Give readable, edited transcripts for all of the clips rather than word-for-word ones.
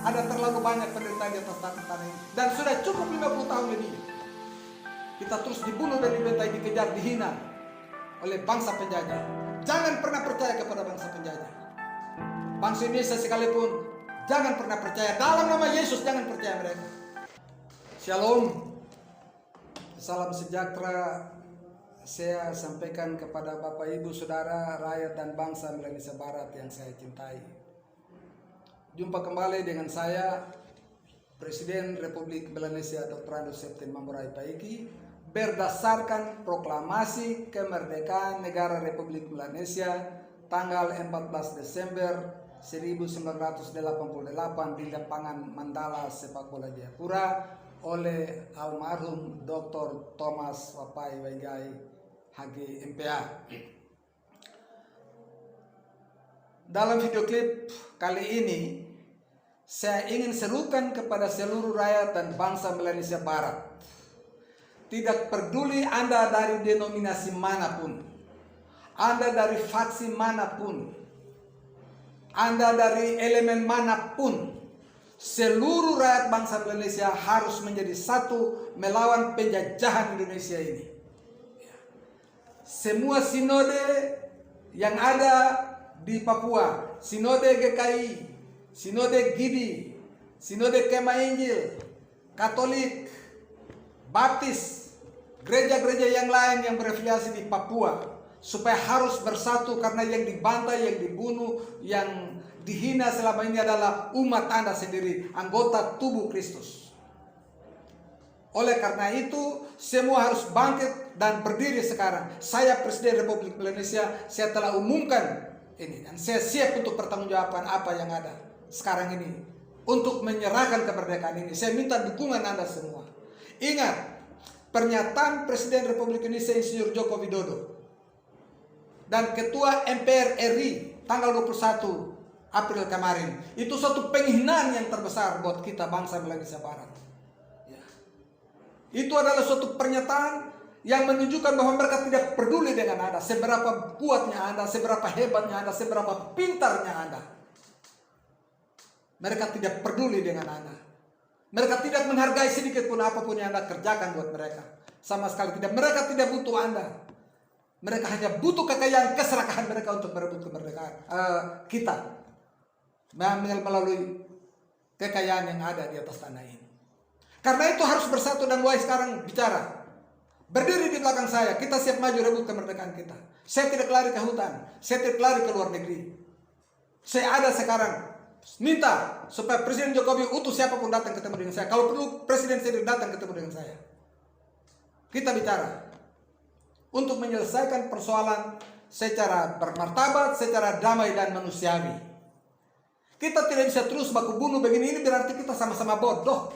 ada terlalu banyak penderitaan di atas tanah ini. Dan sudah cukup 50 tahun lebih. Kita terus dibunuh dan dibentai, dikejar, dihina oleh bangsa penjajah. Jangan pernah percaya kepada bangsa penjajah. Bangsa Indonesia sekalipun, jangan pernah percaya. Dalam nama Yesus, jangan percaya mereka. Shalom. Salam sejahtera saya sampaikan kepada Bapak Ibu Saudara, rakyat dan bangsa Melanesia Barat yang saya cintai. Jumpa kembali dengan saya, Presiden Republik Melanesia Dr. Ando Septen Mamburai Paiki, berdasarkan proklamasi kemerdekaan negara Republik Melanesia tanggal 14 Desember 1988 di lapangan Mandala Sepak Bola Jayapura oleh almarhum Dr. Thomas Wapai Waigai HG-MPA. Dalam video klip kali ini saya ingin serukan kepada seluruh rakyat dan bangsa Melanesia Barat. Tidak peduli Anda dari denominasi manapun, Anda dari faksi manapun, Anda dari elemen manapun, seluruh rakyat bangsa Melanesia harus menjadi satu melawan penjajahan Indonesia ini. Semua sinode yang ada di Papua, sinode GKI, sinode GIDI, sinode Kemah Injil, Katolik, Baptis, gereja-gereja yang lain yang berafiliasi di Papua, supaya harus bersatu karena yang dibantai, yang dibunuh, yang dihina selama ini adalah umat Anda sendiri, anggota tubuh Kristus. Oleh karena itu, semua harus bangkit dan berdiri sekarang. Saya Presiden Republik Indonesia, saya telah umumkan ini dan saya siap untuk pertanggungjawaban apa yang ada sekarang ini untuk menyerahkan kemerdekaan ini. Saya minta dukungan Anda semua. Ingat, pernyataan Presiden Republik Indonesia Insinyur Joko Widodo dan Ketua MPR RI tanggal 21 April kemarin, itu suatu penghinaan yang terbesar buat kita bangsa Melanesia Barat. Ya. Itu adalah suatu pernyataan yang menunjukkan bahwa mereka tidak peduli dengan Anda, seberapa kuatnya Anda, seberapa hebatnya Anda, seberapa pintarnya Anda. Mereka tidak peduli dengan Anda. Mereka tidak menghargai sedikit pun apapun yang Anda kerjakan buat mereka. Sama sekali tidak. Mereka tidak butuh Anda. Mereka hanya butuh kekayaan, keserakahan mereka untuk merebut kemerdekaan kita melalui kekayaan yang ada di atas tanah ini. Karena itu harus bersatu dan mulai sekarang bicara. Berdiri di belakang saya, kita siap maju rebut kemerdekaan kita. Saya tidak lari ke hutan, saya tidak lari ke luar negeri. Saya ada sekarang. Minta supaya Presiden Jokowi utus siapapun datang ketemu dengan saya. Kalau perlu Presiden sendiri datang ketemu dengan saya. Kita bicara untuk menyelesaikan persoalan secara bermartabat, secara damai dan manusiawi. Kita tidak bisa terus baku bunuh begini, ini berarti kita sama-sama bodoh.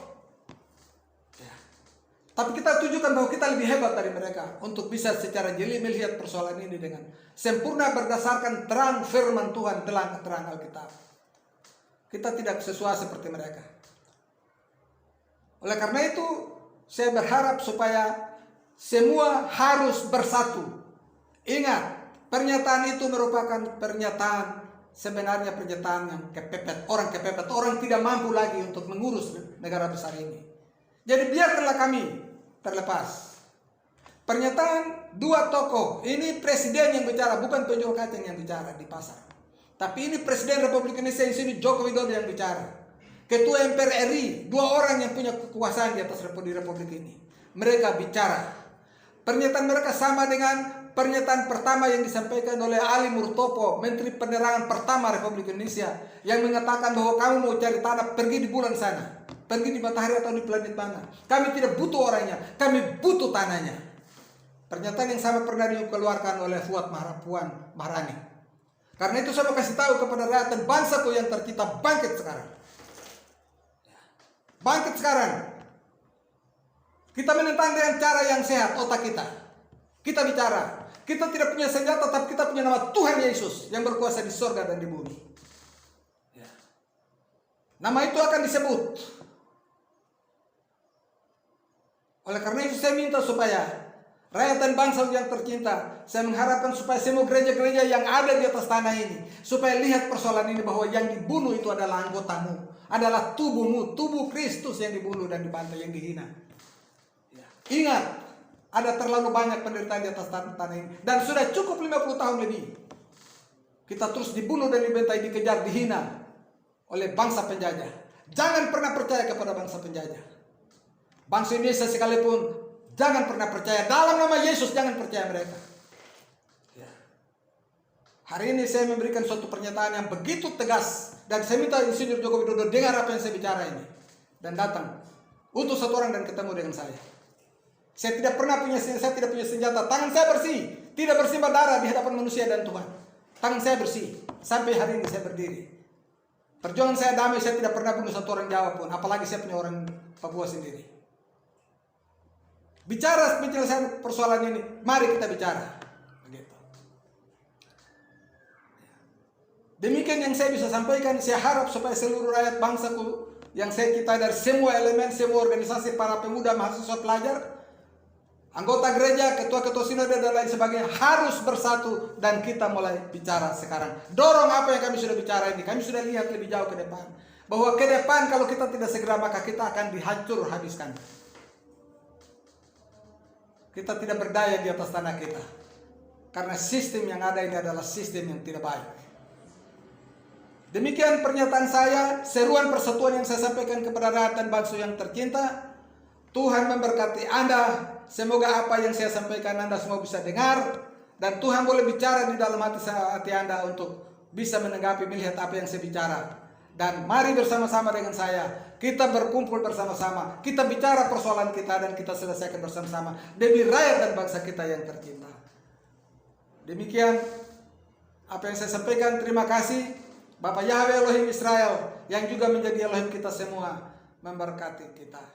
Ya. Tapi kita tunjukkan bahwa kita lebih hebat dari mereka untuk bisa secara jeli melihat persoalan ini dengan sempurna berdasarkan terang firman Tuhan, terang Alkitab. Kita tidak sesuai seperti mereka. Oleh karena itu, saya berharap supaya semua harus bersatu. Ingat, pernyataan itu merupakan pernyataan sebenarnya pernyataan yang kepepet, orang tidak mampu lagi untuk mengurus negara besar ini. Jadi biarkanlah kami terlepas. Pernyataan dua tokoh, ini presiden yang bicara, bukan penjual kacang yang bicara di pasar. Tapi ini Presiden Republik Indonesia di sini Joko Widodo yang bicara. Ketua MPR RI, dua orang yang punya kekuasaan di atas Republik ini. Mereka bicara. Pernyataan mereka sama dengan pernyataan pertama yang disampaikan oleh Ali Murtopo, Menteri Penerangan pertama Republik Indonesia, yang mengatakan bahwa kamu mau cari tanah, pergi di bulan sana, pergi di matahari atau di planet mana. Kami tidak butuh orangnya, kami butuh tanahnya. Pernyataan yang sama pernah dikeluarkan oleh Fuad Maharani. Karena itu saya mau kasih tahu kepada rakyat dan bangsaku yang tercipta, bangkit sekarang. Bangkit sekarang. Kita menentang dengan cara yang sehat otak kita. Kita bicara. Kita tidak punya senjata, tapi kita punya nama Tuhan Yesus yang berkuasa di sorga dan di bumi. Ya. Nama itu akan disebut. Oleh karena itu saya minta supaya Rakyat dan bangsa yang tercinta, saya mengharapkan supaya semua gereja-gereja yang ada di atas tanah ini, supaya lihat persoalan ini bahwa yang dibunuh itu adalah anggotamu, adalah tubuhmu, tubuh Kristus yang dibunuh dan dibantai, yang dihina. Ya. Ingat, ada terlalu banyak penderitaan di atas tanah ini, dan sudah cukup 50 tahun lebih. Kita terus dibunuh dan dibantai, dikejar, dihina oleh bangsa penjajah. Jangan pernah percaya kepada bangsa penjajah. Bangsa Indonesia sekalipun, jangan pernah percaya. Dalam nama Yesus, jangan percaya mereka. Ya. Hari ini saya memberikan suatu pernyataan yang begitu tegas. Dan saya minta Insinyur Joko Widodo dengar apa yang saya bicara ini. Dan datang. Utus satu orang dan ketemu dengan saya. Saya tidak punya senjata. Tangan saya bersih. Tidak bersimbah darah di hadapan manusia dan Tuhan. Tangan saya bersih. Sampai hari ini saya berdiri. Perjuangan saya damai, saya tidak pernah bunuh satu orang Jawa pun. Apalagi saya punya orang Papua sendiri. Bicara penyelesaian persoalan ini, mari kita bicara. Begitu. Demikian yang saya bisa sampaikan. Saya harap supaya seluruh rakyat bangsaku yang saya kita dari semua elemen, semua organisasi, para pemuda, mahasiswa, pelajar, anggota gereja, ketua-ketua sinode dan lain sebagainya harus bersatu dan kita mulai bicara sekarang. Dorong apa yang kami sudah bicara ini. Kami sudah lihat lebih jauh ke depan. Bahwa ke depan kalau kita tidak segera maka kita akan dihancur habiskan. Kita tidak berdaya di atas tanah kita. Karena sistem yang ada ini adalah sistem yang tidak baik. Demikian pernyataan saya, seruan persatuan yang saya sampaikan kepada rakyat dan bangsa yang tercinta. Tuhan memberkati Anda. Semoga apa yang saya sampaikan Anda semua bisa dengar. Dan Tuhan boleh bicara di dalam hati Anda untuk bisa menanggapi, melihat apa yang saya bicara. Dan mari bersama-sama dengan saya. Kita berkumpul bersama-sama. Kita bicara persoalan kita dan kita selesaikan bersama-sama. Demi rakyat dan bangsa kita yang tercinta. Demikian apa yang saya sampaikan. Terima kasih. Bapak Yahweh Elohim Israel yang juga menjadi Elohim kita semua memberkati kita.